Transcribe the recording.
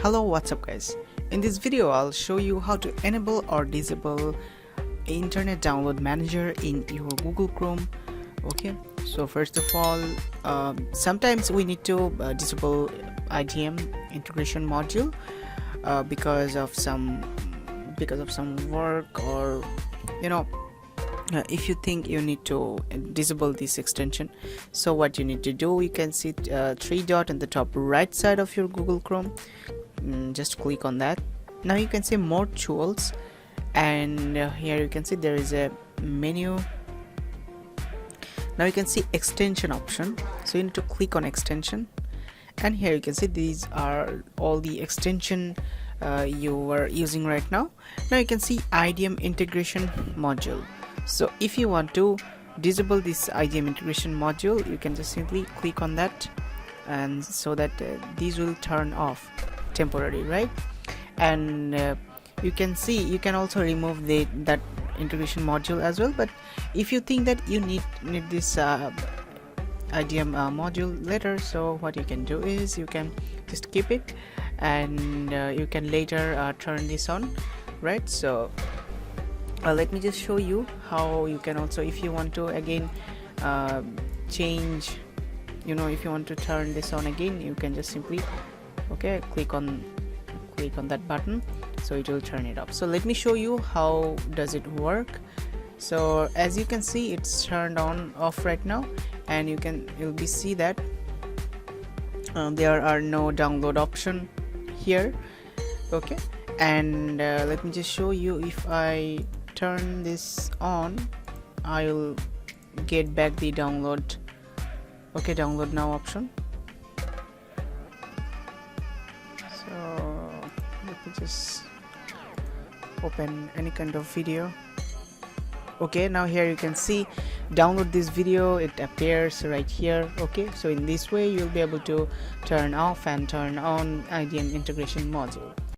Hello, what's up guys? In this video I'll show you how to enable or disable internet download manager in your Google Chrome. Okay, so first of all, sometimes we need to disable IDM integration module because of some work, or if you think you need to disable this extension. So what you need to do, you can see three dot on the top right side of your Google Chrome. Just click on that. Now you can see more tools, and here you can see there is a menu. Now you can see extension option, so you need to click on extension, and here you can see these are all the extension you are using right now. Now you can see IDM integration module. So if you want to disable this IDM integration module, you can just simply click on that, and so that these will turn off temporary, right? And you can see you can also remove that integration module as well. But if you think that you need this IDM module later, so what you can do is you can just keep it, and you can later turn this on, right? So let me just show you how you can also, if you want to again change, if you want to turn this on again, you can just simply click on that button, so it will turn it off. So let me show you how does it work. So as you can see, it's turned on off right now, and you'll be see that there are no download option here. Okay, and let me just show you, if I turn this on, I'll get back the download now option. So let me just open any kind of video. Okay, now here you can see download this video, it appears right here. Okay, so in this way you'll be able to turn off and turn on IDM integration module.